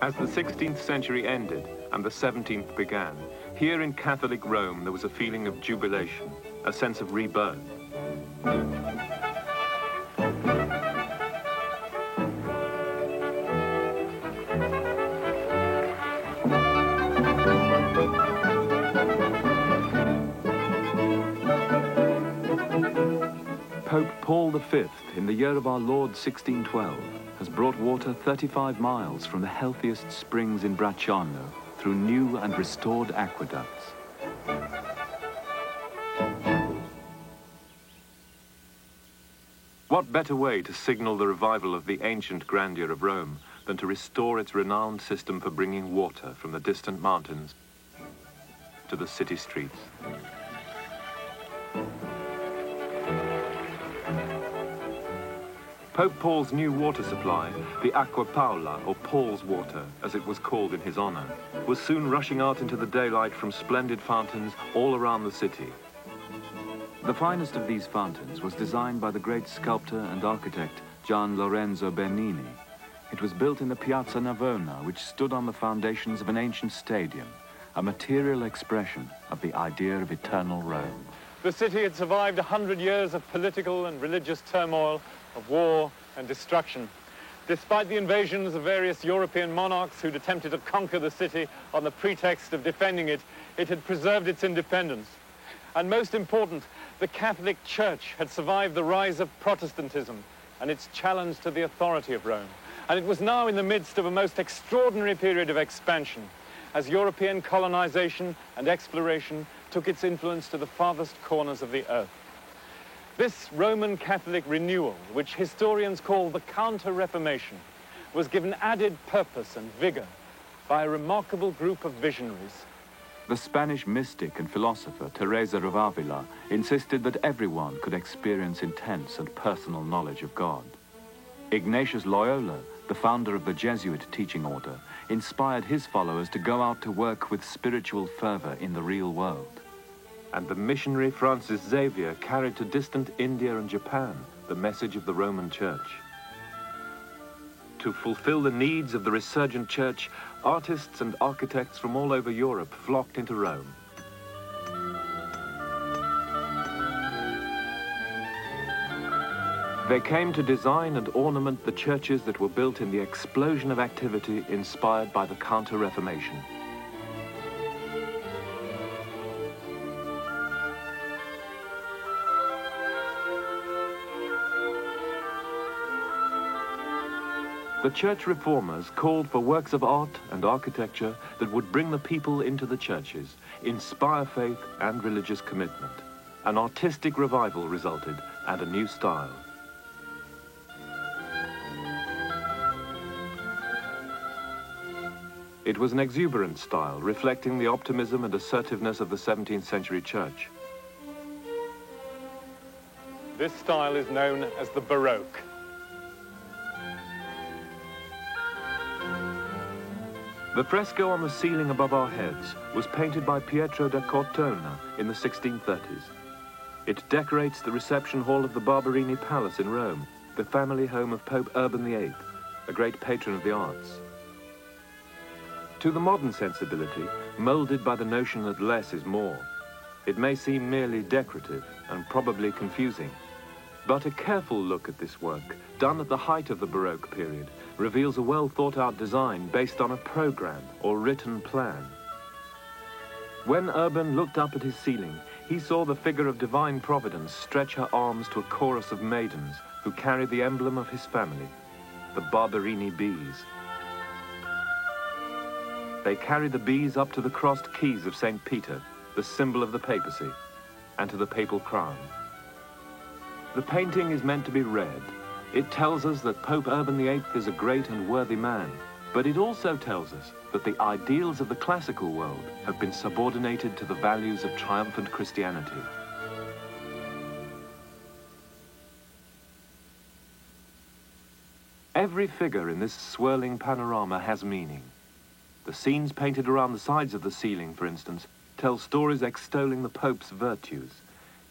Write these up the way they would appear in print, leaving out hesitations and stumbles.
As the 16th century ended and the 17th began, here in Catholic Rome there was a feeling of jubilation, a sense of rebirth. Pope Paul V, in the year of our Lord 1612, has brought water 35 miles from the healthiest springs in Bracciano through new and restored aqueducts. What better way to signal the revival of the ancient grandeur of Rome than to restore its renowned system for bringing water from the distant mountains to the city streets? Pope Paul's new water supply, the Acqua Paula, or Paul's water, as it was called in his honor, was soon rushing out into the daylight from splendid fountains all around the city. The finest of these fountains was designed by the great sculptor and architect Gian Lorenzo Bernini. It was built in the Piazza Navona, which stood on the foundations of an ancient stadium, a material expression of the idea of eternal Rome. The city had survived 100 years of political and religious turmoil, of war and destruction. Despite the invasions of various European monarchs who'd attempted to conquer the city on the pretext of defending it, it had preserved its independence. And most important, the Catholic Church had survived the rise of Protestantism and its challenge to the authority of Rome. And it was now in the midst of a most extraordinary period of expansion, as European colonization and exploration took its influence to the farthest corners of the earth. This Roman Catholic renewal, which historians call the Counter-Reformation, was given added purpose and vigor by a remarkable group of visionaries. The Spanish mystic and philosopher Teresa of Avila insisted that everyone could experience intense and personal knowledge of God. Ignatius Loyola, the founder of the Jesuit teaching order, inspired his followers to go out to work with spiritual fervor in the real world. And the missionary Francis Xavier carried to distant India and Japan the message of the Roman Church. To fulfill the needs of the resurgent church, artists and architects from all over Europe flocked into Rome. They came to design and ornament the churches that were built in the explosion of activity inspired by the Counter-Reformation. The church reformers called for works of art and architecture that would bring the people into the churches, inspire faith and religious commitment. An artistic revival resulted, and a new style. It was an exuberant style, reflecting the optimism and assertiveness of the 17th century church. This style is known as the Baroque. The fresco on the ceiling above our heads was painted by Pietro da Cortona in the 1630s. It decorates the reception hall of the Barberini Palace in Rome, the family home of Pope Urban VIII, a great patron of the arts. To the modern sensibility, molded by the notion that less is more, it may seem merely decorative and probably confusing. But a careful look at this work, done at the height of the Baroque period, reveals a well-thought-out design based on a program or written plan. When Urban looked up at his ceiling, he saw the figure of divine providence stretch her arms to a chorus of maidens who carried the emblem of his family, the Barberini bees. They carried the bees up to the crossed keys of St. Peter, the symbol of the papacy, and to the papal crown. The painting is meant to be read. It tells us that Pope Urban VIII is a great and worthy man, but it also tells us that the ideals of the classical world have been subordinated to the values of triumphant Christianity. Every figure in this swirling panorama has meaning. The scenes painted around the sides of the ceiling, for instance, tell stories extolling the Pope's virtues.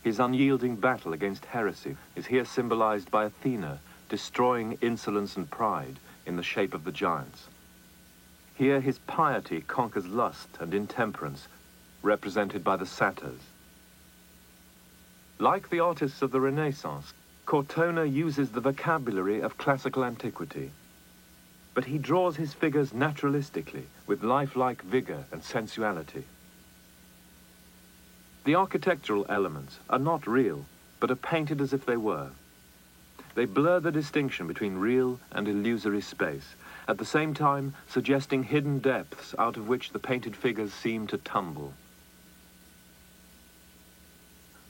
His unyielding battle against heresy is here symbolized by Athena, destroying insolence and pride in the shape of the giants. Here his piety conquers lust and intemperance, represented by the satyrs. Like the artists of the Renaissance, Cortona uses the vocabulary of classical antiquity. But he draws his figures naturalistically, with lifelike vigor and sensuality. The architectural elements are not real, but are painted as if they were. They blur the distinction between real and illusory space, at the same time suggesting hidden depths out of which the painted figures seem to tumble.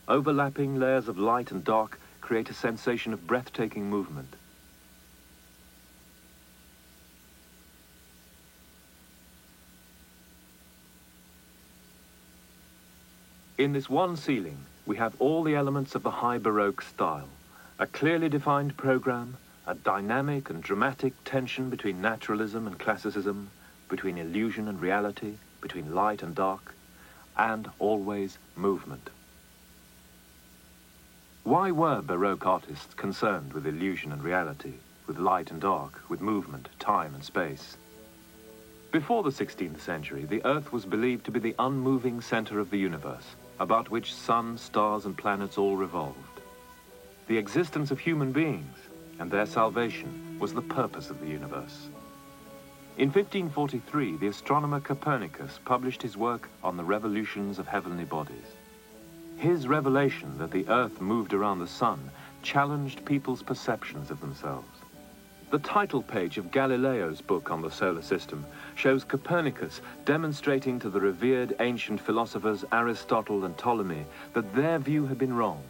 Overlapping layers of light and dark create a sensation of breathtaking movement. In this one ceiling, we have all the elements of the high Baroque style. A clearly defined program, a dynamic and dramatic tension between naturalism and classicism, between illusion and reality, between light and dark, and always movement. Why were Baroque artists concerned with illusion and reality, with light and dark, with movement, time and space? Before the 16th century, the Earth was believed to be the unmoving center of the universe, about which sun, stars, and planets all revolved. The existence of human beings and their salvation was the purpose of the universe. In 1543, the astronomer Copernicus published his work on the revolutions of heavenly bodies. His revelation that the Earth moved around the sun challenged people's perceptions of themselves. The title page of Galileo's book on the solar system shows Copernicus demonstrating to the revered ancient philosophers Aristotle and Ptolemy that their view had been wrong.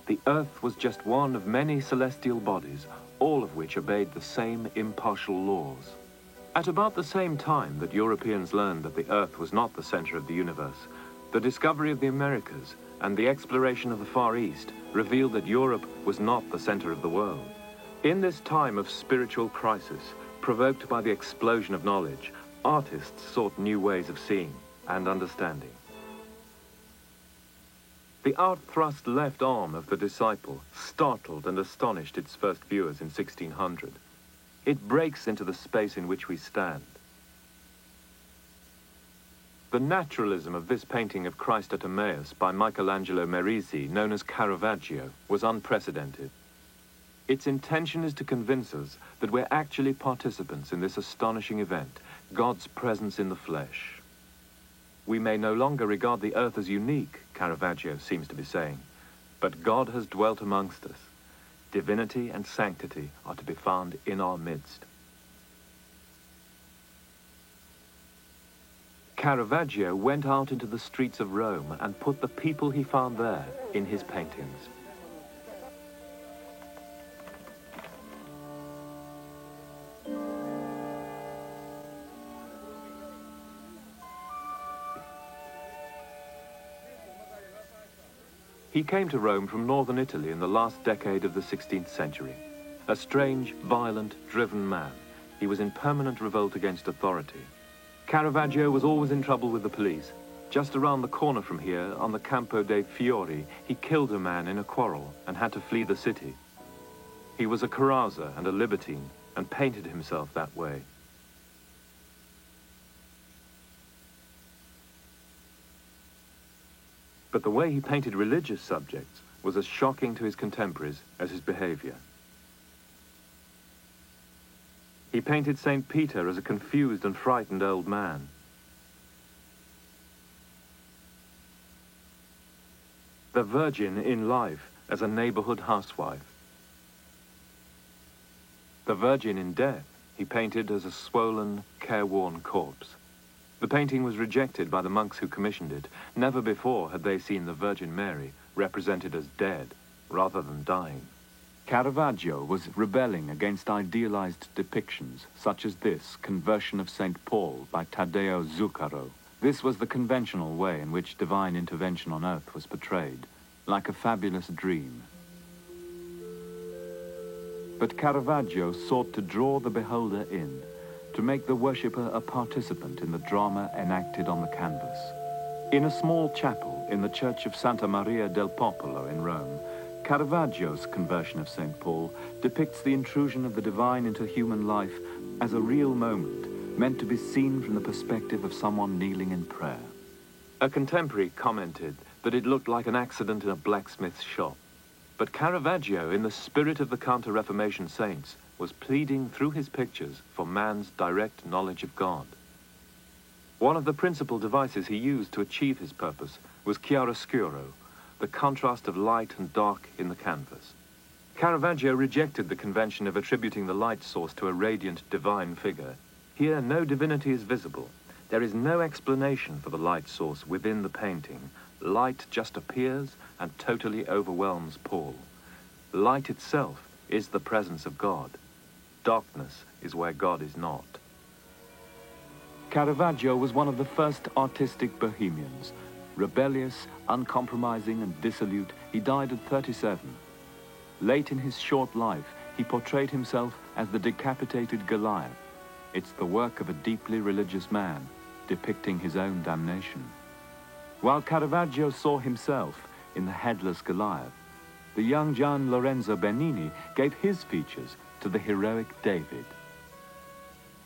The Earth was just one of many celestial bodies, all of which obeyed the same impartial laws. At about the same time that Europeans learned that the Earth was not the center of the universe, the discovery of the Americas and the exploration of the Far East revealed that Europe was not the center of the world. In this time of spiritual crisis, provoked by the explosion of knowledge, artists sought new ways of seeing and understanding. The out-thrust left arm of the Disciple startled and astonished its first viewers in 1600. It breaks into the space in which we stand. The naturalism of this painting of Christ at Emmaus by Michelangelo Merisi, known as Caravaggio, was unprecedented. Its intention is to convince us that we're actually participants in this astonishing event, God's presence in the flesh. We may no longer regard the earth as unique, Caravaggio seems to be saying, but God has dwelt amongst us. Divinity and sanctity are to be found in our midst. Caravaggio went out into the streets of Rome and put the people he found there in his paintings. He came to Rome from northern Italy in the last decade of the 16th century. A strange, violent, driven man, he was in permanent revolt against authority. Caravaggio was always in trouble with the police. Just around the corner from here, on the Campo dei Fiori, he killed a man in a quarrel and had to flee the city. He was a carouser and a libertine and painted himself that way. But the way he painted religious subjects was as shocking to his contemporaries as his behavior. He painted St. Peter as a confused and frightened old man. The Virgin in life as a neighborhood housewife. The Virgin in death he painted as a swollen, careworn corpse. The painting was rejected by the monks who commissioned it. Never before had they seen the Virgin Mary represented as dead rather than dying. Caravaggio was rebelling against idealized depictions, such as this Conversion of St. Paul by Taddeo Zuccaro. This was the conventional way in which divine intervention on earth was portrayed, like a fabulous dream. But Caravaggio sought to draw the beholder in, to make the worshipper a participant in the drama enacted on the canvas. In a small chapel in the church of Santa Maria del Popolo in Rome, Caravaggio's Conversion of St. Paul depicts the intrusion of the divine into human life as a real moment, meant to be seen from the perspective of someone kneeling in prayer. A contemporary commented that it looked like an accident in a blacksmith's shop. But Caravaggio, in the spirit of the Counter-Reformation saints, was pleading through his pictures for man's direct knowledge of God. One of the principal devices he used to achieve his purpose was chiaroscuro, the contrast of light and dark in the canvas. Caravaggio rejected the convention of attributing the light source to a radiant divine figure. Here, no divinity is visible. There is no explanation for the light source within the painting. Light just appears and totally overwhelms Paul. Light itself is the presence of God. Darkness is where God is not. Caravaggio was one of the first artistic bohemians. Rebellious, uncompromising, and dissolute, he died at 37. Late in his short life, he portrayed himself as the decapitated Goliath. It's the work of a deeply religious man, depicting his own damnation. While Caravaggio saw himself in the headless Goliath, the young Gian Lorenzo Bernini gave his features to the heroic David.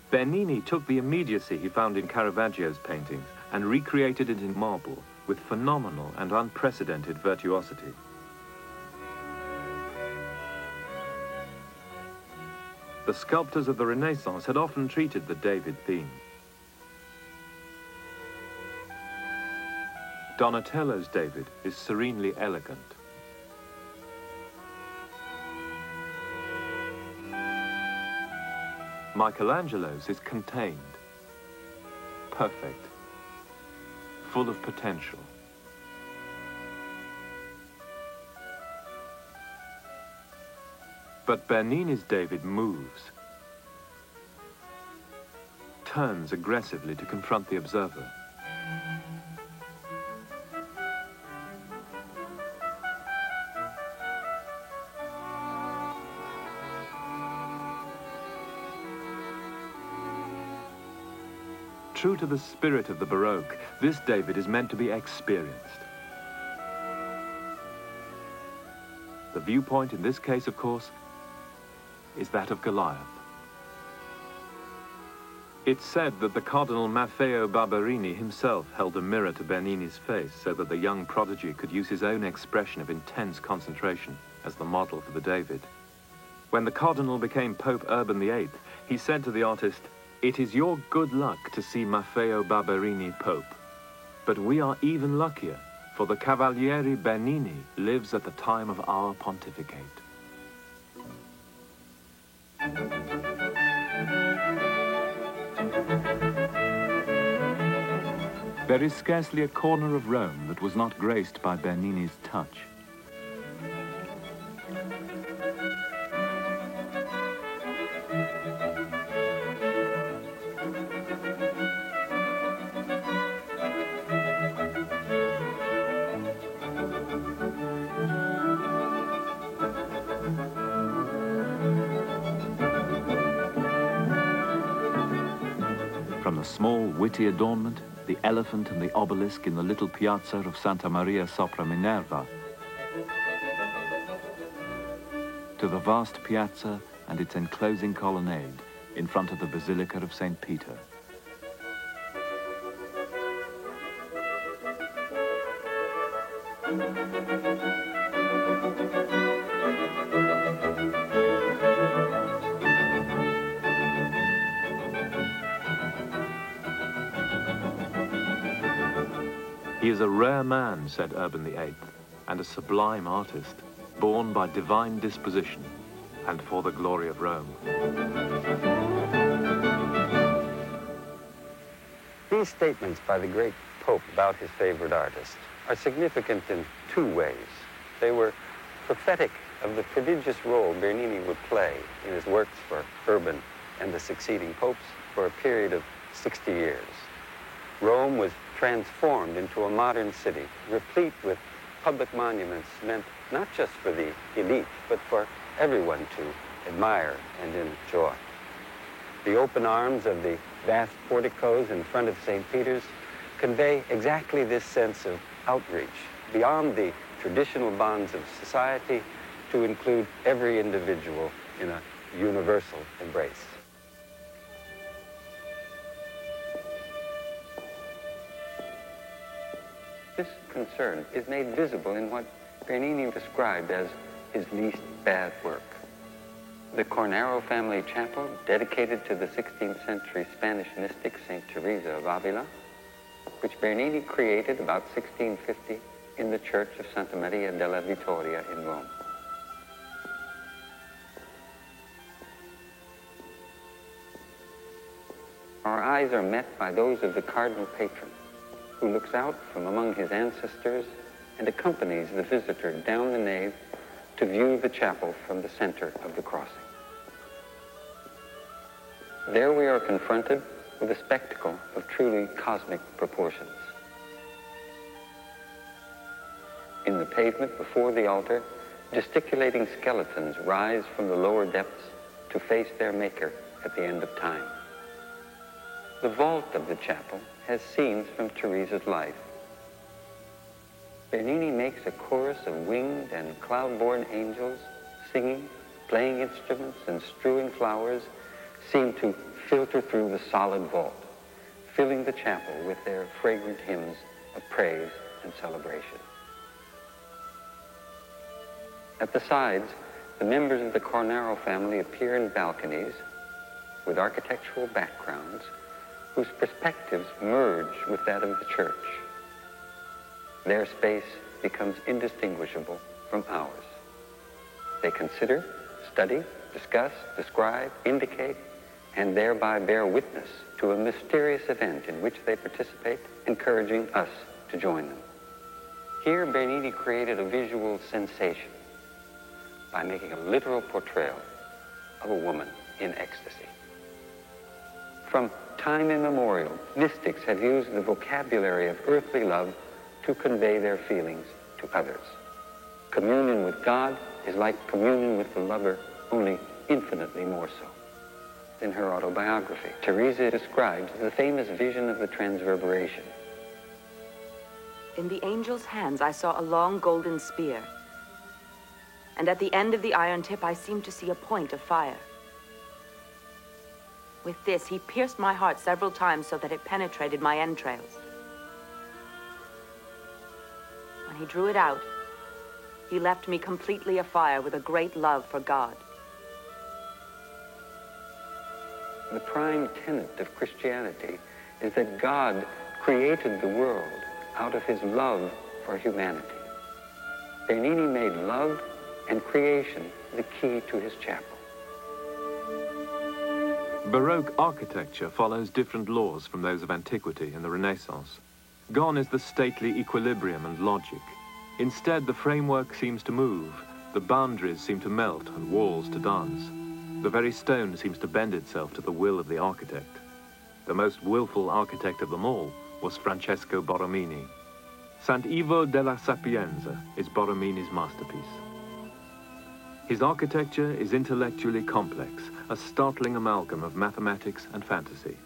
Bernini took the immediacy he found in Caravaggio's paintings and recreated it in marble with phenomenal and unprecedented virtuosity. The sculptors of the Renaissance had often treated the David theme. Donatello's David is serenely elegant. Michelangelo's is contained, perfect, full of potential. But Bernini's David moves, turns aggressively to confront the observer. True to the spirit of the Baroque, this David is meant to be experienced. The viewpoint in this case, of course, is that of Goliath. It's said that the Cardinal Maffeo Barberini himself held a mirror to Bernini's face so that the young prodigy could use his own expression of intense concentration as the model for the David. When the Cardinal became Pope Urban VIII, he said to the artist, "It is your good luck to see Maffeo Barberini Pope. But we are even luckier, for the Cavaliere Bernini lives at the time of our pontificate." There is scarcely a corner of Rome that was not graced by Bernini's touch. From the small, witty adornment, the elephant and the obelisk in the little piazza of Santa Maria sopra Minerva, to the vast piazza and its enclosing colonnade in front of the Basilica of St. Peter. He is a rare man, said Urban VIII, and a sublime artist, born by divine disposition and for the glory of Rome. These statements by the great Pope about his favorite artist are significant in two ways. They were prophetic of the prodigious role Bernini would play in his works for Urban and the succeeding popes for a period of 60 years. Rome was transformed into a modern city, replete with public monuments meant not just for the elite, but for everyone to admire and enjoy. The open arms of the vast porticos in front of St. Peter's convey exactly this sense of outreach, beyond the traditional bonds of society, to include every individual in a universal embrace. This concern is made visible in what Bernini described as his least bad work. The Cornaro family chapel, dedicated to the 16th century Spanish mystic Saint Teresa of Avila, which Bernini created about 1650 in the church of Santa Maria della Vittoria in Rome. Our eyes are met by those of the cardinal patron, who looks out from among his ancestors and accompanies the visitor down the nave to view the chapel from the center of the crossing. There we are confronted with a spectacle of truly cosmic proportions. In the pavement before the altar, gesticulating skeletons rise from the lower depths to face their maker at the end of time. The vault of the chapel has scenes from Teresa's life. Bernini makes a chorus of winged and cloud-borne angels singing, playing instruments, and strewing flowers seem to filter through the solid vault, filling the chapel with their fragrant hymns of praise and celebration. At the sides, the members of the Cornaro family appear in balconies with architectural backgrounds whose perspectives merge with that of the church. Their space becomes indistinguishable from ours. They consider, study, discuss, describe, indicate, and thereby bear witness to a mysterious event in which they participate, encouraging us to join them. Here, Bernini created a visual sensation by making a literal portrayal of a woman in ecstasy. From time immemorial, mystics have used the vocabulary of earthly love to convey their feelings to others. Communion with God is like communion with the lover, only infinitely more so. In her autobiography, Teresa describes the famous vision of the Transverberation. In the angel's hands, I saw a long golden spear. And at the end of the iron tip, I seemed to see a point of fire. With this, he pierced my heart several times so that it penetrated my entrails. When he drew it out, he left me completely afire with a great love for God. The prime tenet of Christianity is that God created the world out of his love for humanity. Bernini made love and creation the key to his chapel. Baroque architecture follows different laws from those of antiquity and the Renaissance. Gone is the stately equilibrium and logic. Instead, the framework seems to move, the boundaries seem to melt and walls to dance. The very stone seems to bend itself to the will of the architect. The most willful architect of them all was Francesco Borromini. Sant'Ivo della Sapienza is Borromini's masterpiece. His architecture is intellectually complex, a startling amalgam of mathematics and fantasy.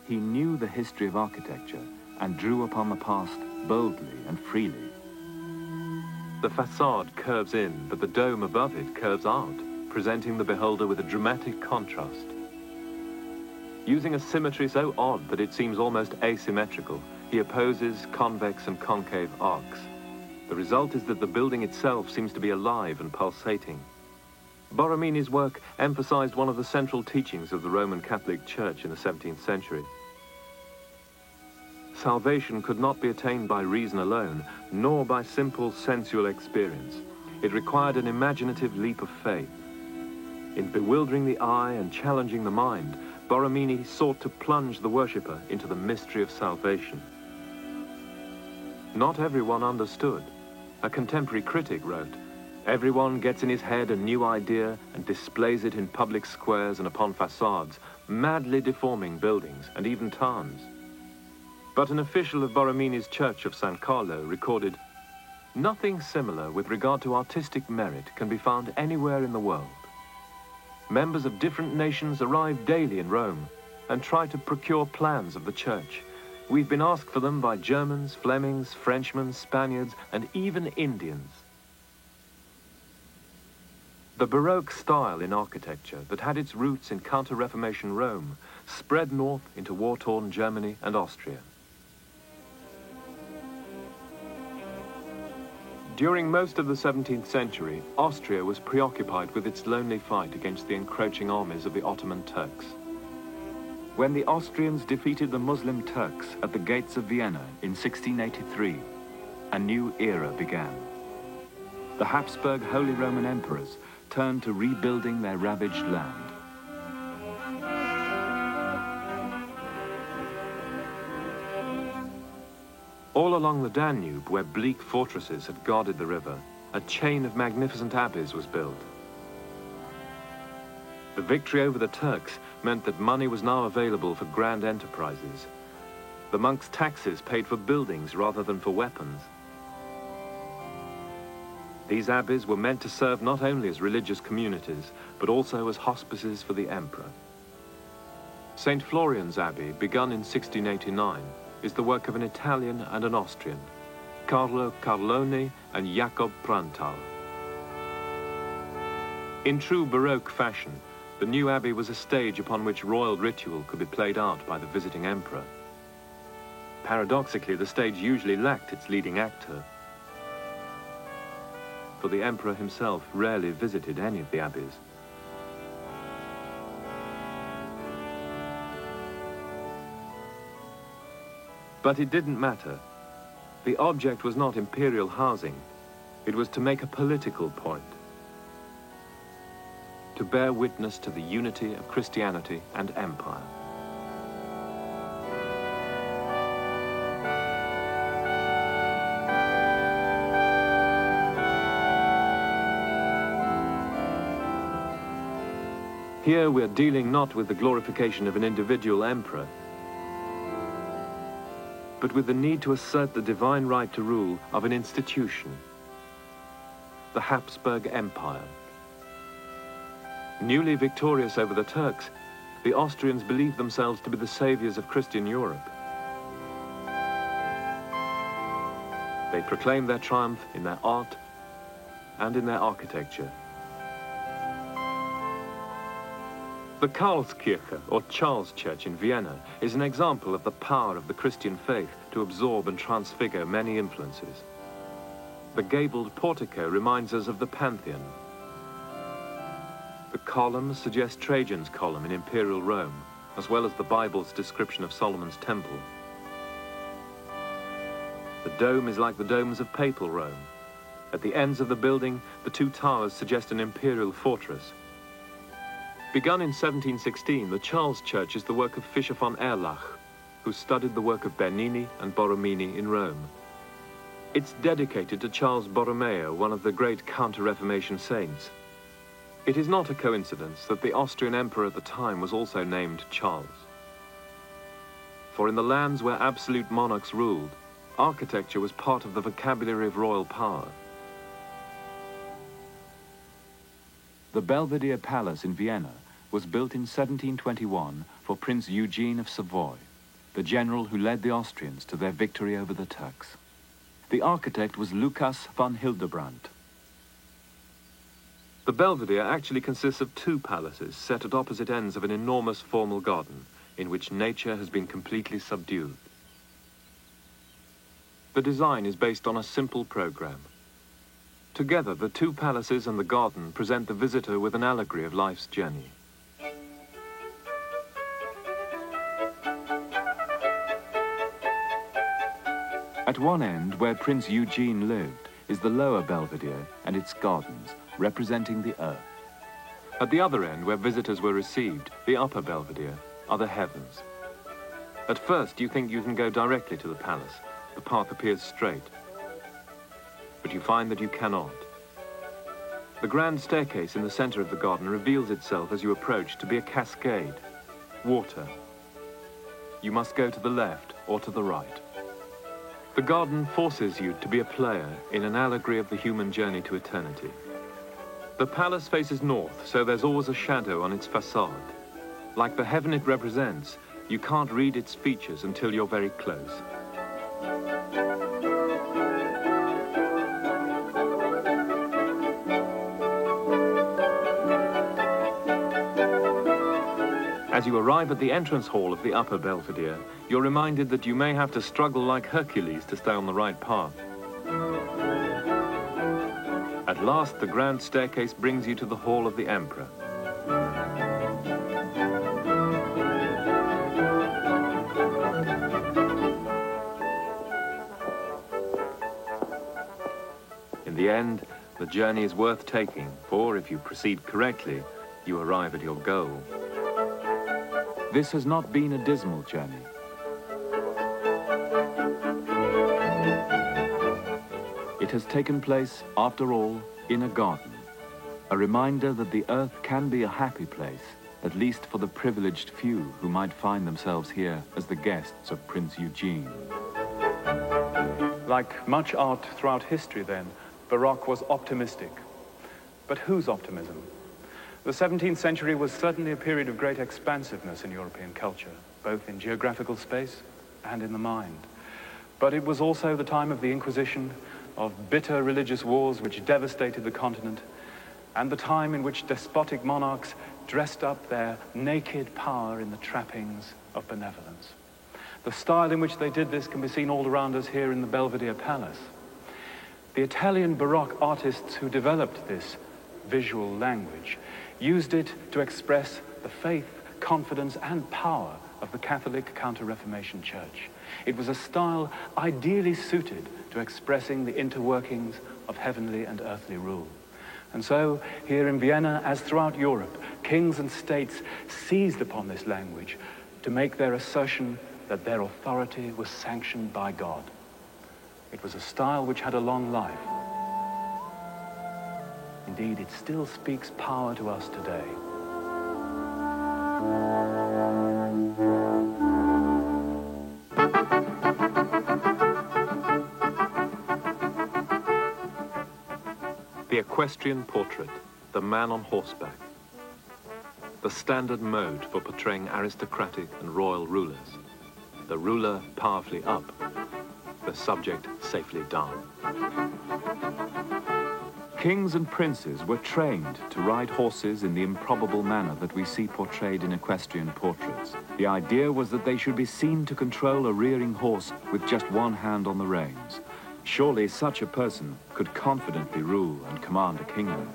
He knew the history of architecture and drew upon the past boldly and freely. The facade curves in, but the dome above it curves out, presenting the beholder with a dramatic contrast. Using a symmetry so odd that it seems almost asymmetrical, he opposes convex and concave arcs. The result is that the building itself seems to be alive and pulsating. Borromini's work emphasized one of the central teachings of the Roman Catholic Church in the 17th century. Salvation could not be attained by reason alone, nor by simple sensual experience. It required an imaginative leap of faith. In bewildering the eye and challenging the mind, Borromini sought to plunge the worshipper into the mystery of salvation. Not everyone understood. A contemporary critic wrote, "Everyone gets in his head a new idea and displays it in public squares and upon facades, madly deforming buildings and even towns." But an official of Borromini's church of San Carlo recorded, "Nothing similar with regard to artistic merit can be found anywhere in the world. Members of different nations arrive daily in Rome and try to procure plans of the church. We've been asked for them by Germans, Flemings, Frenchmen, Spaniards, and even Indians." The Baroque style in architecture that had its roots in Counter-Reformation Rome spread north into war-torn Germany and Austria. During most of the 17th century, Austria was preoccupied with its lonely fight against the encroaching armies of the Ottoman Turks. When the Austrians defeated the Muslim Turks at the gates of Vienna in 1683, a new era began. The Habsburg Holy Roman Emperors turned to rebuilding their ravaged land. All along the Danube, where bleak fortresses had guarded the river, a chain of magnificent abbeys was built. The victory over the Turks meant that money was now available for grand enterprises. The monks' taxes paid for buildings rather than for weapons. These abbeys were meant to serve not only as religious communities, but also as hospices for the emperor. St. Florian's Abbey, begun in 1689, is the work of an Italian and an Austrian, Carlo Carlone and Jacob Prantal. In true Baroque fashion, the new abbey was a stage upon which royal ritual could be played out by the visiting emperor. Paradoxically, the stage usually lacked its leading actor, for the emperor himself rarely visited any of the abbeys. But it didn't matter. The object was not imperial housing. It was to make a political point, to bear witness to the unity of Christianity and empire. Here we're dealing not with the glorification of an individual emperor, but with the need to assert the divine right to rule of an institution, the Habsburg Empire. Newly victorious over the Turks, the Austrians believed themselves to be the saviors of Christian Europe. They proclaimed their triumph in their art and in their architecture. The Karlskirche, or Charles Church in Vienna, is an example of the power of the Christian faith to absorb and transfigure many influences. The gabled portico reminds us of the Pantheon. The columns suggest Trajan's column in Imperial Rome, as well as the Bible's description of Solomon's temple. The dome is like the domes of Papal Rome. At the ends of the building, the two towers suggest an imperial fortress. Begun in 1716, the Charles Church is the work of Fischer von Erlach, who studied the work of Bernini and Borromini in Rome. It's dedicated to Charles Borromeo, one of the great Counter-Reformation saints. It is not a coincidence that the Austrian emperor at the time was also named Charles. For in the lands where absolute monarchs ruled, architecture was part of the vocabulary of royal power. The Belvedere Palace in Vienna was built in 1721 for Prince Eugene of Savoy, the general who led the Austrians to their victory over the Turks. The architect was Lucas von Hildebrandt. The Belvedere actually consists of two palaces set at opposite ends of an enormous formal garden in which nature has been completely subdued. The design is based on a simple program. Together, the two palaces and the garden present the visitor with an allegory of life's journey. At one end, where Prince Eugene lived, is the lower Belvedere and its gardens, representing the earth. At the other end, where visitors were received, the upper Belvedere, are the heavens. At first, you think you can go directly to the palace. The path appears straight. But you find that you cannot. The grand staircase in the center of the garden reveals itself as you approach to be a cascade, water. You must go to the left or to the right. The garden forces you to be a player in an allegory of the human journey to eternity. The palace faces north, so there's always a shadow on its facade. Like the heaven it represents, you can't read its features until you're very close. As you arrive at the entrance hall of the upper Belvedere, you're reminded that you may have to struggle like Hercules to stay on the right path. At last, the grand staircase brings you to the hall of the emperor. In the end, the journey is worth taking, for if you proceed correctly, you arrive at your goal. This has not been a dismal journey. It has taken place, after all, in a garden. A reminder that the earth can be a happy place, at least for the privileged few who might find themselves here as the guests of Prince Eugene. Like much art throughout history then, Baroque was optimistic. But whose optimism? The 17th century was certainly a period of great expansiveness in European culture, both in geographical space and in the mind. But it was also the time of the Inquisition, of bitter religious wars which devastated the continent, and the time in which despotic monarchs dressed up their naked power in the trappings of benevolence. The style in which they did this can be seen all around us here in the Belvedere Palace. The Italian Baroque artists who developed this visual language used it to express the faith, confidence, and power of the Catholic Counter-Reformation Church. It was a style ideally suited to expressing the interworkings of heavenly and earthly rule. And so, here in Vienna, as throughout Europe, kings and states seized upon this language to make their assertion that their authority was sanctioned by God. It was a style which had a long life. Indeed, it still speaks power to us today. The equestrian portrait, the man on horseback. The standard mode for portraying aristocratic and royal rulers. The ruler powerfully up, the subject safely down. Kings and princes were trained to ride horses in the improbable manner that we see portrayed in equestrian portraits. The idea was that they should be seen to control a rearing horse with just one hand on the reins. Surely such a person could confidently rule and command a kingdom.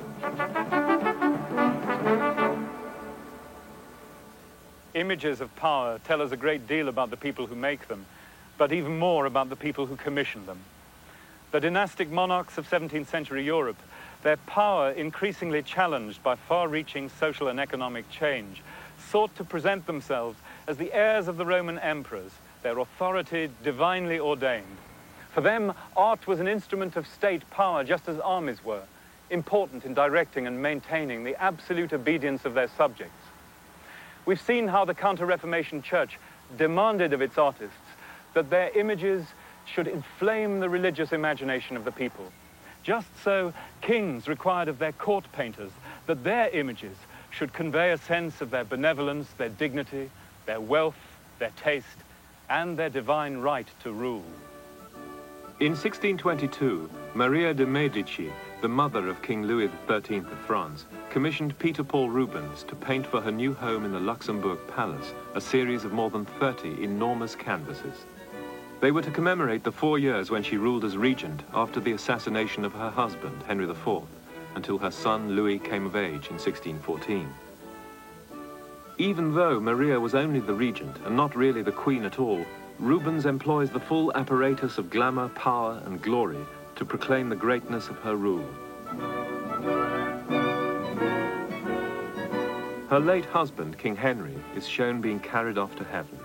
Images of power tell us a great deal about the people who make them, but even more about the people who commission them. The dynastic monarchs of 17th century Europe, their power increasingly challenged by far-reaching social and economic change, sought to present themselves as the heirs of the Roman emperors, their authority divinely ordained. For them, art was an instrument of state power just as armies were, important in directing and maintaining the absolute obedience of their subjects. We've seen how the Counter-Reformation Church demanded of its artists that their images should inflame the religious imagination of the people. Just so, kings required of their court painters that their images should convey a sense of their benevolence, their dignity, their wealth, their taste, and their divine right to rule. In 1622, Maria de Medici, the mother of King Louis XIII of France, commissioned Peter Paul Rubens to paint for her new home in the Luxembourg Palace a series of more than 30 enormous canvases. They were to commemorate the 4 years when she ruled as regent after the assassination of her husband, Henry IV, until her son Louis came of age in 1614. Even though Maria was only the regent and not really the queen at all, Rubens employs the full apparatus of glamour, power, and glory to proclaim the greatness of her rule. Her late husband, King Henry, is shown being carried off to heaven.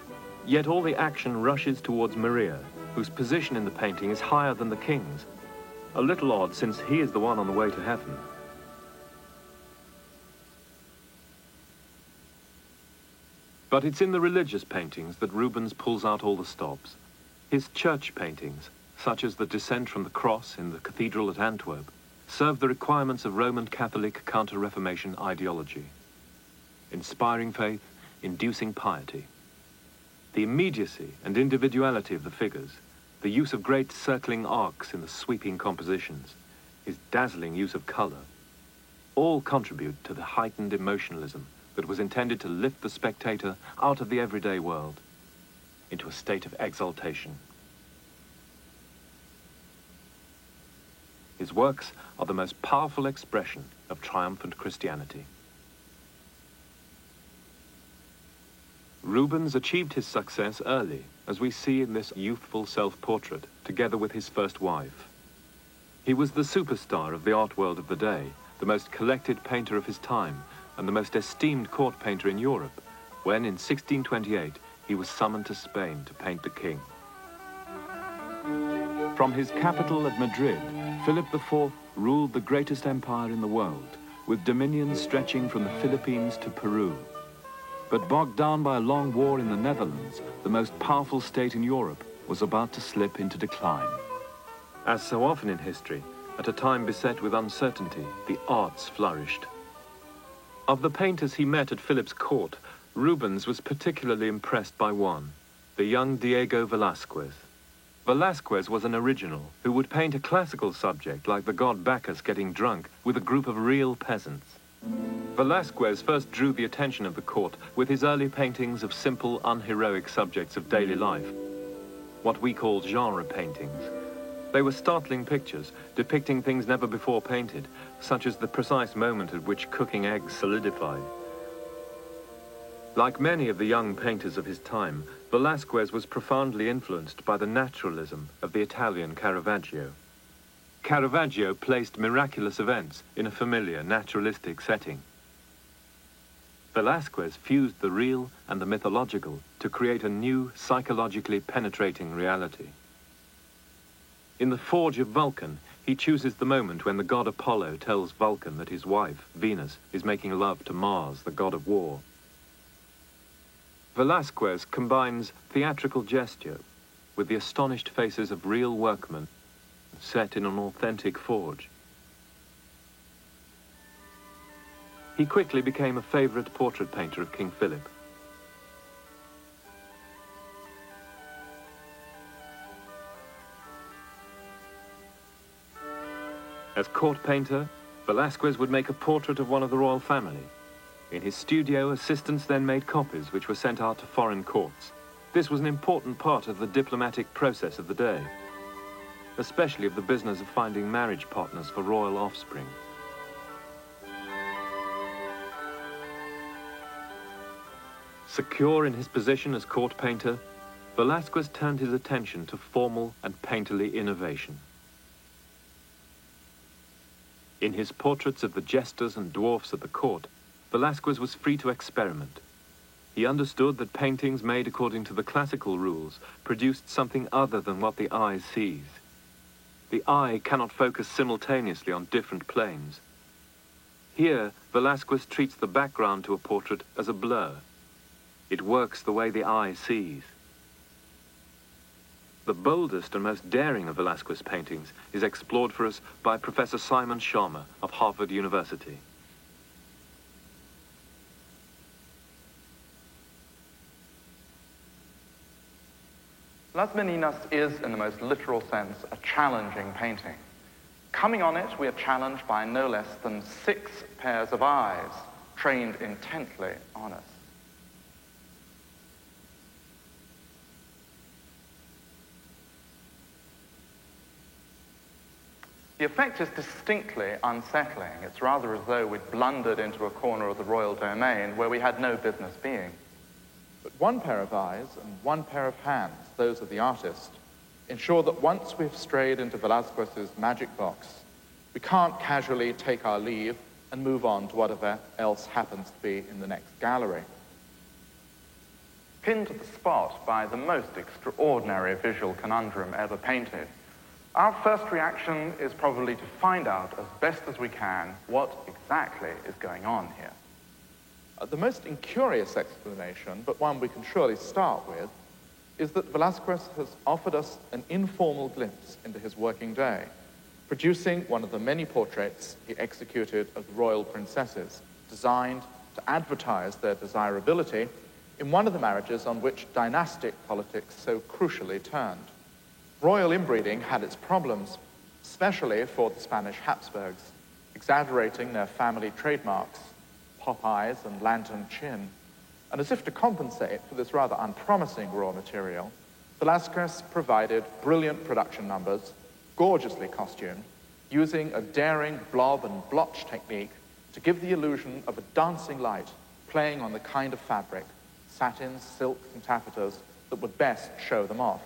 Yet all the action rushes towards Maria, whose position in the painting is higher than the king's. A little odd, since he is the one on the way to heaven. But it's in the religious paintings that Rubens pulls out all the stops. His church paintings, such as the Descent from the Cross in the cathedral at Antwerp, serve the requirements of Roman Catholic Counter-Reformation ideology. Inspiring faith, inducing piety. The immediacy and individuality of the figures, the use of great circling arcs in the sweeping compositions, his dazzling use of color, all contribute to the heightened emotionalism that was intended to lift the spectator out of the everyday world into a state of exaltation. His works are the most powerful expression of triumphant Christianity. Rubens achieved his success early, as we see in this youthful self-portrait, together with his first wife. He was the superstar of the art world of the day, the most collected painter of his time, and the most esteemed court painter in Europe, when in 1628 he was summoned to Spain to paint the king. From his capital at Madrid, Philip IV ruled the greatest empire in the world, with dominions stretching from the Philippines to Peru. But bogged down by a long war in the Netherlands, the most powerful state in Europe was about to slip into decline. As so often in history, at a time beset with uncertainty, the arts flourished. Of the painters he met at Philip's court, Rubens was particularly impressed by one, the young Diego Velázquez. Velázquez was an original who would paint a classical subject like the god Bacchus getting drunk with a group of real peasants. Velázquez first drew the attention of the court with his early paintings of simple, unheroic subjects of daily life, what we call genre paintings. They were startling pictures, depicting things never before painted, such as the precise moment at which cooking eggs solidified. Like many of the young painters of his time, Velázquez was profoundly influenced by the naturalism of the Italian Caravaggio. Caravaggio placed miraculous events in a familiar, naturalistic setting. Velázquez fused the real and the mythological to create a new, psychologically penetrating reality. In the Forge of Vulcan, he chooses the moment when the god Apollo tells Vulcan that his wife, Venus, is making love to Mars, the god of war. Velázquez combines theatrical gesture with the astonished faces of real workmen set in an authentic forge. He quickly became a favorite portrait painter of King Philip. As court painter, Velázquez would make a portrait of one of the royal family. In his studio, assistants then made copies which were sent out to foreign courts. This was an important part of the diplomatic process of the day, especially of the business of finding marriage partners for royal offspring. Secure in his position as court painter, Velázquez turned his attention to formal and painterly innovation. In his portraits of the jesters and dwarfs at the court, Velázquez was free to experiment. He understood that paintings made according to the classical rules produced something other than what the eye sees. The eye cannot focus simultaneously on different planes. Here, Velázquez treats the background to a portrait as a blur. It works the way the eye sees. The boldest and most daring of Velázquez paintings is explored for us by Professor Simon Schama of Harvard University. Las Meninas is, in the most literal sense, a challenging painting. Coming on it, we are challenged by no less than 6 pairs of eyes, trained intently on us. The effect is distinctly unsettling. It's rather as though we'd blundered into a corner of the royal domain where we had no business being. But one pair of eyes and one pair of hands, those of the artist, ensure that once we've strayed into Velázquez's magic box, we can't casually take our leave and move on to whatever else happens to be in the next gallery. Pinned to the spot by the most extraordinary visual conundrum ever painted, our first reaction is probably to find out as best as we can what exactly is going on here. The most incurious explanation, but one we can surely start with, is that Velázquez has offered us an informal glimpse into his working day, producing one of the many portraits he executed of the royal princesses, designed to advertise their desirability in one of the marriages on which dynastic politics so crucially turned. Royal inbreeding had its problems, especially for the Spanish Habsburgs, exaggerating their family trademarks, pop eyes and lantern chin. And as if to compensate for this rather unpromising raw material, Velázquez provided brilliant production numbers, gorgeously costumed, using a daring blob and blotch technique to give the illusion of a dancing light playing on the kind of fabric, satins, silks, and taffetas that would best show them off.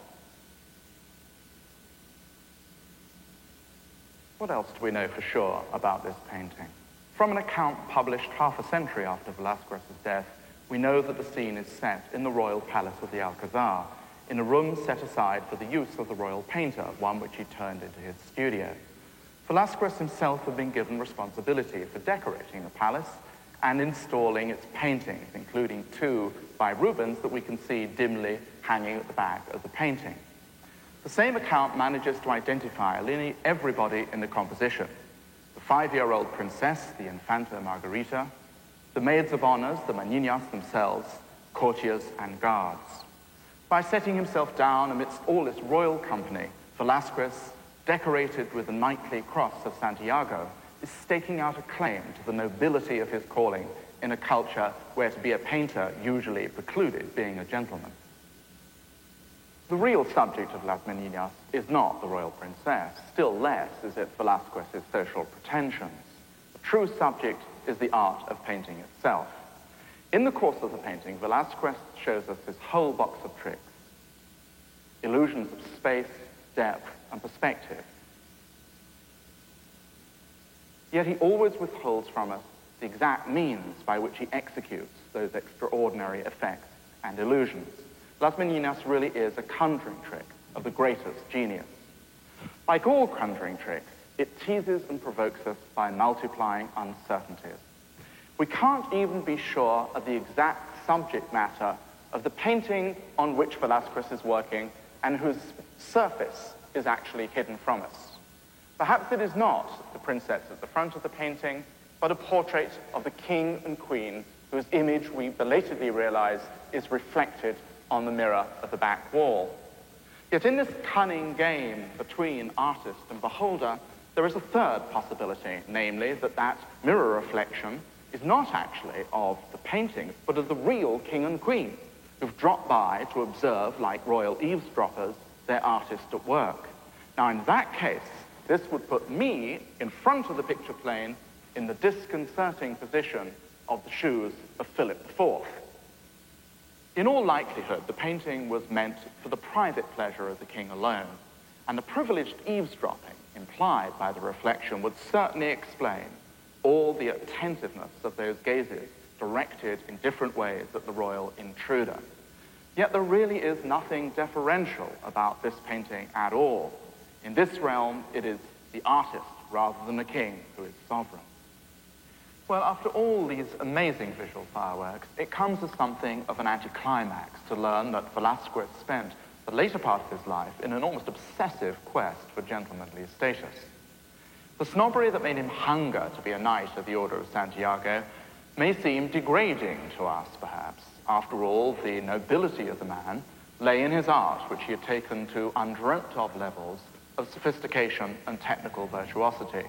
What else do we know for sure about this painting? From an account published half a century after Velázquez's death, we know that the scene is set in the royal palace of the Alcazar, in a room set aside for the use of the royal painter, one which he turned into his studio. Velázquez himself had been given responsibility for decorating the palace and installing its paintings, including 2 by Rubens that we can see dimly hanging at the back of the painting. The same account manages to identify nearly everybody in the composition: the 5-year-old princess, the Infanta Margarita, the maids of honors, the Maninas themselves, courtiers and guards. By setting himself down amidst all this royal company, Velázquez, decorated with the knightly cross of Santiago, is staking out a claim to the nobility of his calling in a culture where to be a painter usually precluded being a gentleman. The real subject of Las Meninas is not the royal princess, still less is it Velázquez's social pretensions. The true subject is the art of painting itself. In the course of the painting, Velázquez shows us his whole box of tricks: illusions of space, depth, and perspective. Yet he always withholds from us the exact means by which he executes those extraordinary effects and illusions. Las Meninas really is a conjuring trick of the greatest genius. Like all conjuring tricks, it teases and provokes us by multiplying uncertainties. We can't even be sure of the exact subject matter of the painting on which Velázquez is working and whose surface is actually hidden from us. Perhaps it is not the princess at the front of the painting, but a portrait of the king and queen whose image we belatedly realize is reflected on the mirror of the back wall. Yet in this cunning game between artist and beholder, there is a third possibility, namely that mirror reflection is not actually of the painting, but of the real king and queen, who've dropped by to observe, like royal eavesdroppers, their artist at work. Now, in that case, this would put me in front of the picture plane in the disconcerting position of the shoes of Philip IV. In all likelihood, the painting was meant for the private pleasure of the king alone, and the privileged eavesdropping implied by the reflection would certainly explain all the attentiveness of those gazes directed in different ways at the royal intruder. Yet there really is nothing deferential about this painting at all. In this realm, it is the artist rather than the king who is sovereign. Well, after all these amazing visual fireworks, it comes as something of an anticlimax to learn that Velázquez spent the later part of his life in an almost obsessive quest for gentlemanly status. The snobbery that made him hunger to be a knight of the Order of Santiago may seem degrading to us, perhaps. After all, the nobility of the man lay in his art, which he had taken to undreamt-of levels of sophistication and technical virtuosity.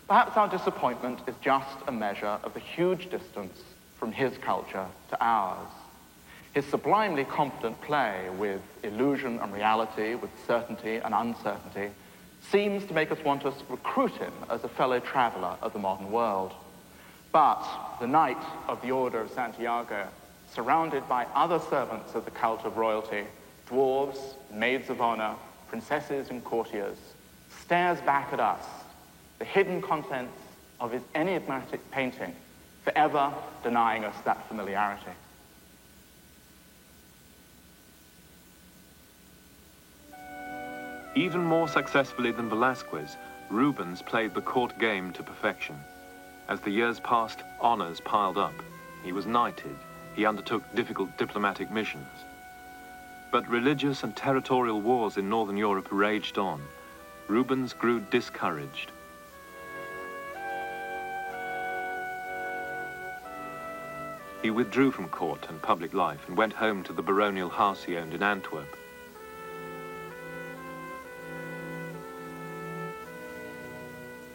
Perhaps our disappointment is just a measure of the huge distance from his culture to ours. His sublimely confident play with illusion and reality, with certainty and uncertainty, seems to make us want to recruit him as a fellow traveler of the modern world. But the knight of the Order of Santiago, surrounded by other servants of the cult of royalty, dwarves, maids of honor, princesses and courtiers, stares back at us, the hidden contents of his enigmatic painting, forever denying us that familiarity. Even more successfully than Velázquez, Rubens played the court game to perfection. As the years passed, honors piled up. He was knighted. He undertook difficult diplomatic missions. But religious and territorial wars in Northern Europe raged on. Rubens grew discouraged. He withdrew from court and public life and went home to the baronial house he owned in Antwerp.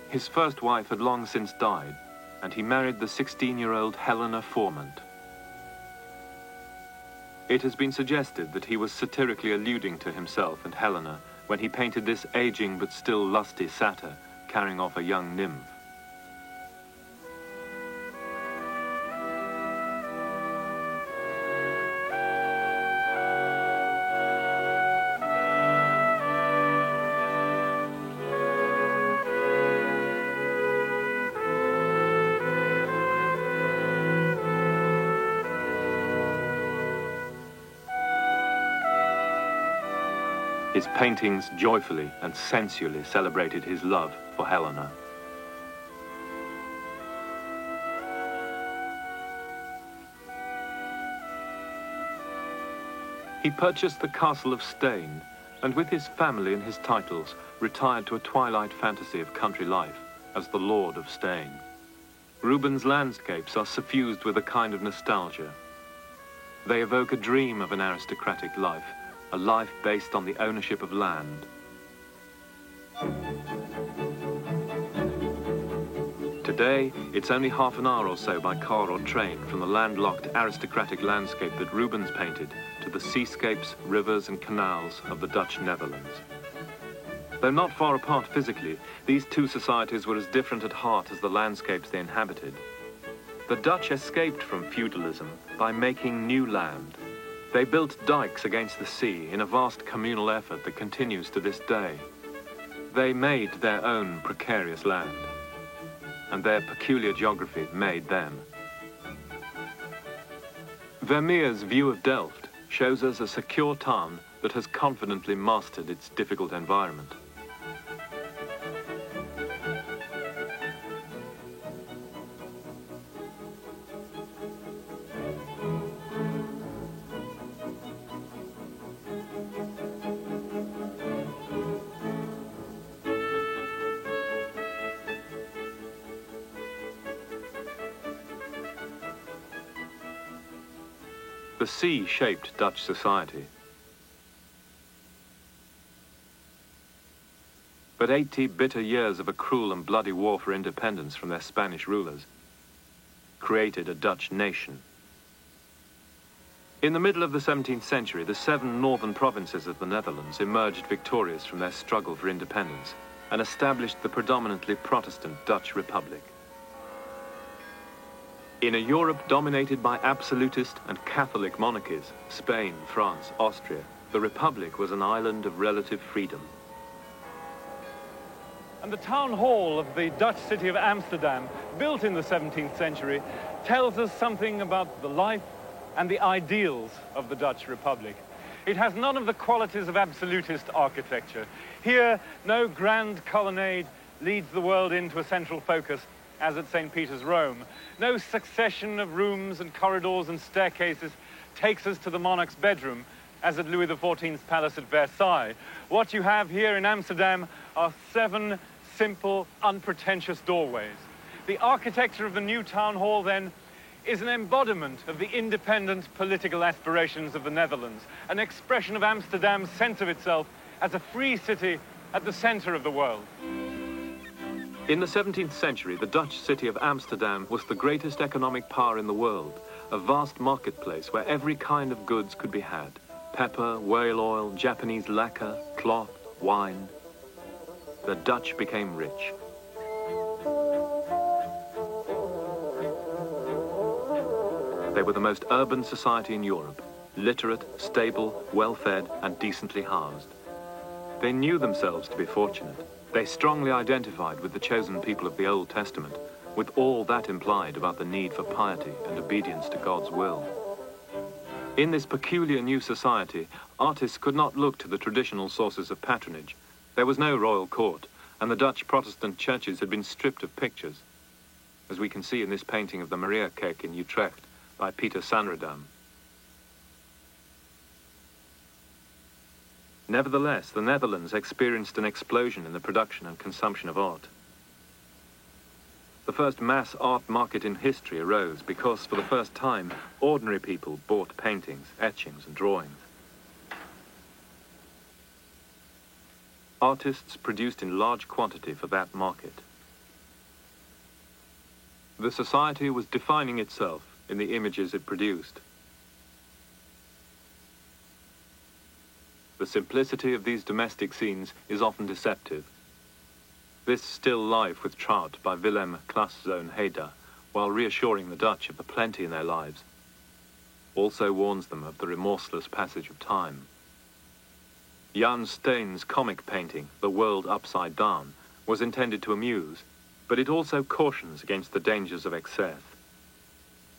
His first wife had long since died, and he married the 16-year-old Helena Formant. It has been suggested that he was satirically alluding to himself and Helena when he painted this aging but still lusty satyr, carrying off a young nymph. His paintings joyfully and sensually celebrated his love for Helena. He purchased the castle of Stein, and with his family and his titles, retired to a twilight fantasy of country life as the Lord of Stein. Rubens' landscapes are suffused with a kind of nostalgia. They evoke a dream of an aristocratic life, a life based on the ownership of land. Today, it's only half an hour or so by car or train from the landlocked aristocratic landscape that Rubens painted to the seascapes, rivers and canals of the Dutch Netherlands. Though not far apart physically, these two societies were as different at heart as the landscapes they inhabited. The Dutch escaped from feudalism by making new land. They built dikes against the sea in a vast communal effort that continues to this day. They made their own precarious land, and their peculiar geography made them. Vermeer's view of Delft shows us a secure town that has confidently mastered its difficult environment. The sea shaped Dutch society. But 80 bitter years of a cruel and bloody war for independence from their Spanish rulers created a Dutch nation. In the middle of the 17th century, the 7 northern provinces of the Netherlands emerged victorious from their struggle for independence and established the predominantly Protestant Dutch Republic. In a Europe dominated by absolutist and Catholic monarchies, Spain, France, Austria, the Republic was an island of relative freedom. And the town hall of the Dutch city of Amsterdam, built in the 17th century, tells us something about the life and the ideals of the Dutch Republic. It has none of the qualities of absolutist architecture. Here, no grand colonnade leads the world into a central focus, as at St. Peter's, Rome. No succession of rooms and corridors and staircases takes us to the monarch's bedroom, as at Louis XIV's palace at Versailles. What you have here in Amsterdam are 7 simple, unpretentious doorways. The architecture of the new town hall, then, is an embodiment of the independent political aspirations of the Netherlands, an expression of Amsterdam's sense of itself as a free city at the center of the world. In the 17th century, the Dutch city of Amsterdam was the greatest economic power in the world, a vast marketplace where every kind of goods could be had. Pepper, whale oil, Japanese lacquer, cloth, wine. The Dutch became rich. They were the most urban society in Europe, literate, stable, well-fed, and decently housed. They knew themselves to be fortunate. They strongly identified with the chosen people of the Old Testament, with all that implied about the need for piety and obedience to God's will. In this peculiar new society, artists could not look to the traditional sources of patronage. There was no royal court, and the Dutch Protestant churches had been stripped of pictures, as we can see in this painting of the Mariakerk in Utrecht by Peter Sanredam. Nevertheless, the Netherlands experienced an explosion in the production and consumption of art. The first mass art market in history arose because, for the first time, ordinary people bought paintings, etchings, and drawings. Artists produced in large quantity for that market. The society was defining itself in the images it produced. The simplicity of these domestic scenes is often deceptive. This still life with trout by Willem Klaszoon Heder, while reassuring the Dutch of the plenty in their lives, also warns them of the remorseless passage of time. Jan Steen's comic painting, The World Upside Down, was intended to amuse, but it also cautions against the dangers of excess.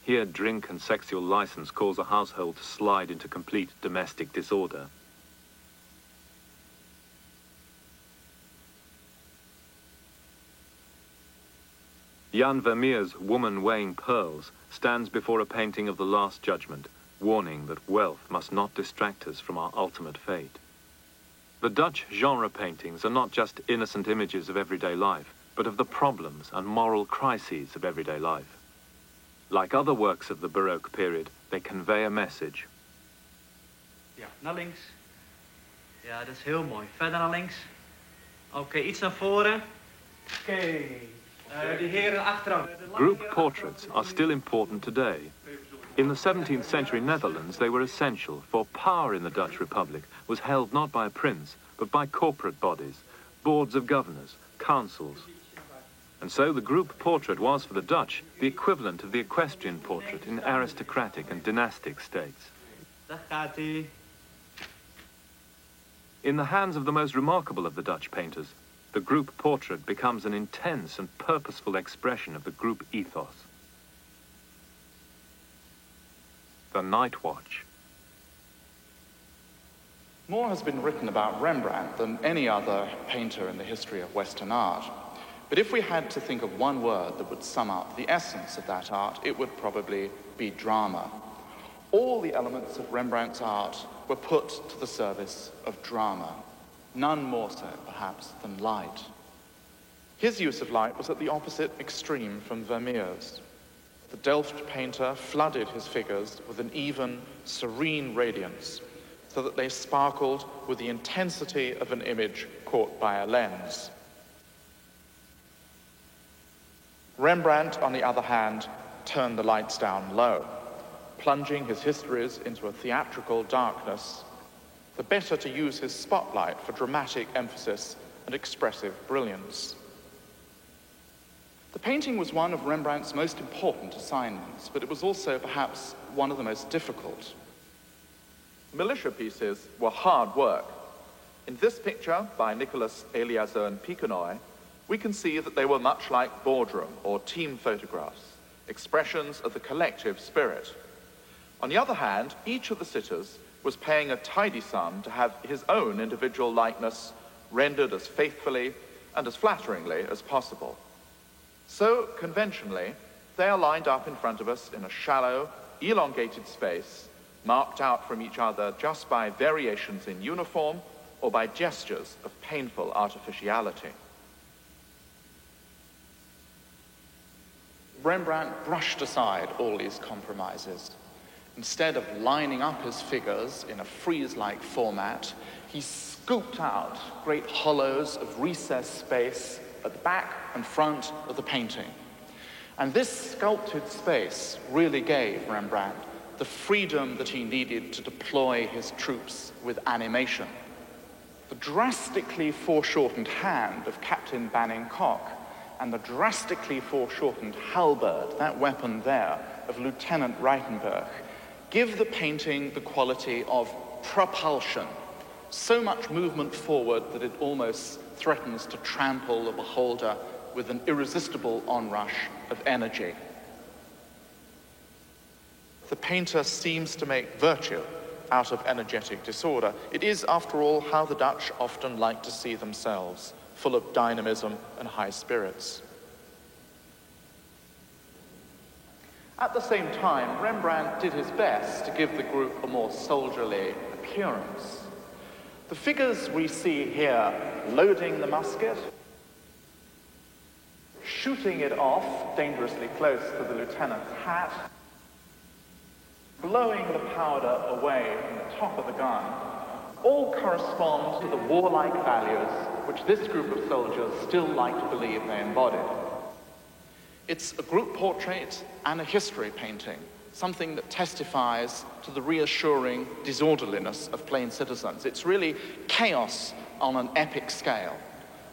Here, drink and sexual license cause a household to slide into complete domestic disorder. Jan Vermeer's Woman Weighing Pearls stands before a painting of the Last Judgment, warning that wealth must not distract us from our ultimate fate. The Dutch genre paintings are not just innocent images of everyday life, but of the problems and moral crises of everyday life. Like other works of the Baroque period, they convey a message. Ja, naar links. Ja, dat is heel mooi. Verder naar links. Oké, iets naar voren. Oké. Die heren achteraan. Group portraits are still important today. In the 17th century Netherlands, they were essential, for power in the Dutch Republic was held not by a prince, but by corporate bodies, boards of governors, councils. And so the group portrait was, for the Dutch, the equivalent of the equestrian portrait in aristocratic and dynastic states. Daar gaat hij. In the hands of the most remarkable of the Dutch painters, the group portrait becomes an intense and purposeful expression of the group ethos. The Night Watch. More has been written about Rembrandt than any other painter in the history of Western art. But if we had to think of one word that would sum up the essence of that art, it would probably be drama. All the elements of Rembrandt's art were put to the service of drama, none more so, perhaps, than light. His use of light was at the opposite extreme from Vermeer's. The Delft painter flooded his figures with an even, serene radiance, so that they sparkled with the intensity of an image caught by a lens. Rembrandt, on the other hand, turned the lights down low, plunging his histories into a theatrical darkness, the better to use his spotlight for dramatic emphasis and expressive brilliance. The painting was one of Rembrandt's most important assignments, but it was also perhaps one of the most difficult. Militia pieces were hard work. In this picture by Nicholas Eliazoon Piquenoy, we can see that they were much like boardroom or team photographs, expressions of the collective spirit. On the other hand, each of the sitters was paying a tidy sum to have his own individual likeness rendered as faithfully and as flatteringly as possible. So, conventionally, they are lined up in front of us in a shallow, elongated space, marked out from each other just by variations in uniform or by gestures of painful artificiality. Rembrandt brushed aside all these compromises. Instead of lining up his figures in a frieze-like format, he scooped out great hollows of recessed space at the back and front of the painting. And this sculpted space really gave Rembrandt the freedom that he needed to deploy his troops with animation. The drastically foreshortened hand of Captain Banin-Kok and the drastically foreshortened halberd, that weapon there, of Lieutenant Reichenberg, give the painting the quality of propulsion, so much movement forward that it almost threatens to trample the beholder with an irresistible onrush of energy. The painter seems to make virtue out of energetic disorder. It is, after all, how the Dutch often like to see themselves, full of dynamism and high spirits. At the same time, Rembrandt did his best to give the group a more soldierly appearance. The figures we see here, loading the musket, shooting it off dangerously close to the lieutenant's hat, blowing the powder away from the top of the gun, all correspond to the warlike values which this group of soldiers still like to believe they embodied. It's a group portrait and a history painting, something that testifies to the reassuring disorderliness of plain citizens. It's really chaos on an epic scale,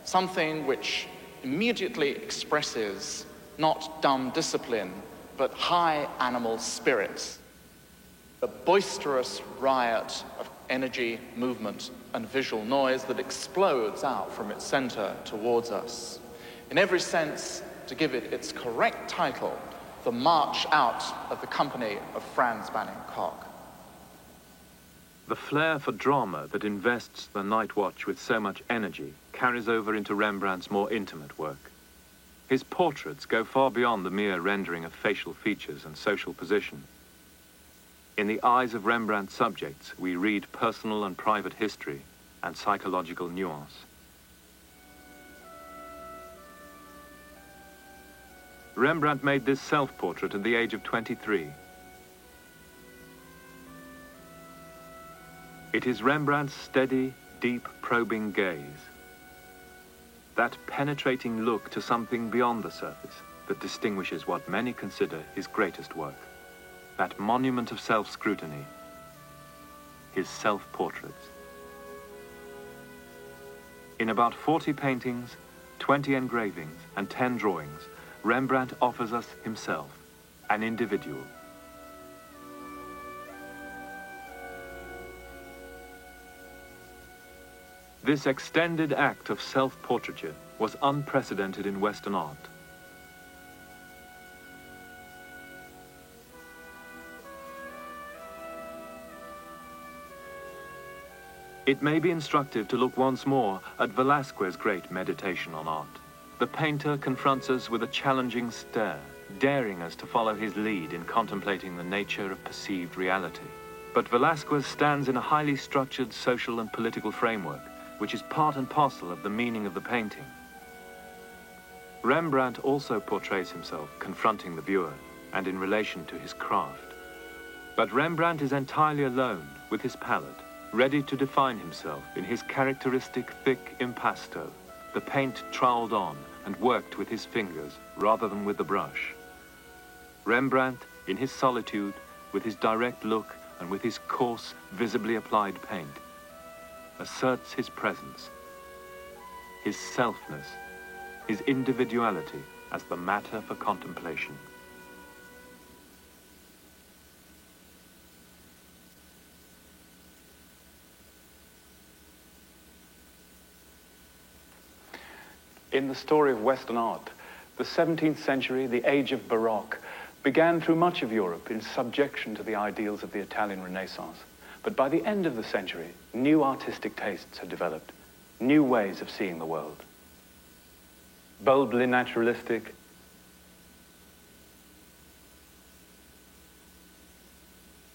something which immediately expresses not dumb discipline, but high animal spirits. The boisterous riot of energy, movement, and visual noise that explodes out from its center towards us. In every sense, to give it its correct title, the march out of the company of Frans Banning Cocq. The flair for drama that invests the Night Watch with so much energy carries over into Rembrandt's more intimate work. His portraits go far beyond the mere rendering of facial features and social position. In the eyes of Rembrandt's subjects, we read personal and private history and psychological nuance. Rembrandt made this self-portrait at the age of 23. It is Rembrandt's steady, deep, probing gaze, that penetrating look to something beyond the surface, that distinguishes what many consider his greatest work. That monument of self-scrutiny, his self-portraits. In about 40 paintings, 20 engravings, and 10 drawings, Rembrandt offers us himself, an individual. This extended act of self-portraiture was unprecedented in Western art. It may be instructive to look once more at Velázquez's great meditation on art. The painter confronts us with a challenging stare, daring us to follow his lead in contemplating the nature of perceived reality. But Velázquez stands in a highly structured social and political framework, which is part and parcel of the meaning of the painting. Rembrandt also portrays himself confronting the viewer and in relation to his craft. But Rembrandt is entirely alone with his palette, ready to define himself in his characteristic thick impasto, the paint troweled on and worked with his fingers rather than with the brush. Rembrandt, in his solitude, with his direct look and with his coarse, visibly applied paint, asserts his presence, his selfness, his individuality as the matter for contemplation. In the story of Western art, the 17th century, the age of Baroque, began through much of Europe in subjection to the ideals of the Italian Renaissance. But by the end of the century, new artistic tastes had developed, new ways of seeing the world. Boldly naturalistic,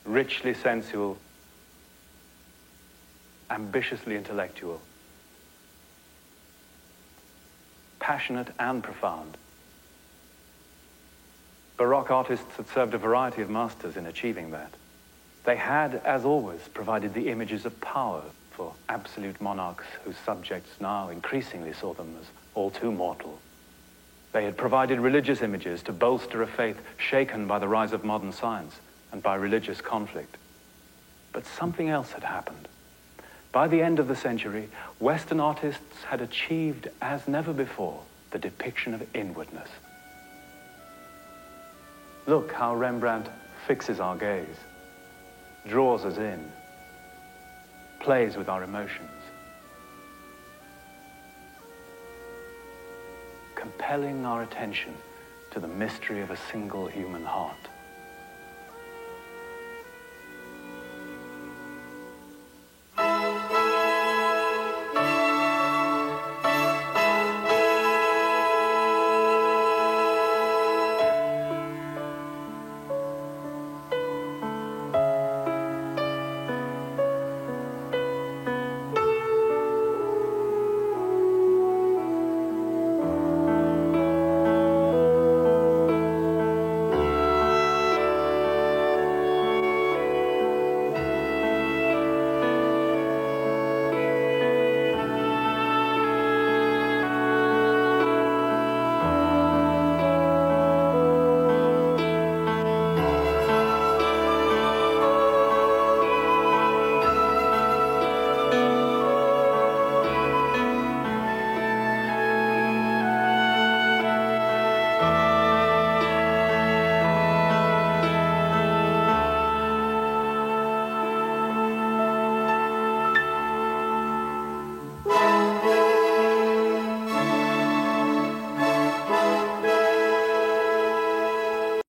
richly sensual, ambitiously intellectual, passionate and profound. Baroque artists had served a variety of masters in achieving that. They had, as always, provided the images of power for absolute monarchs whose subjects now increasingly saw them as all too mortal. They had provided religious images to bolster a faith shaken by the rise of modern science and by religious conflict. But something else had happened. By the end of the century, Western artists had achieved, as never before, the depiction of inwardness. Look how Rembrandt fixes our gaze, draws us in, plays with our emotions, compelling our attention to the mystery of a single human heart.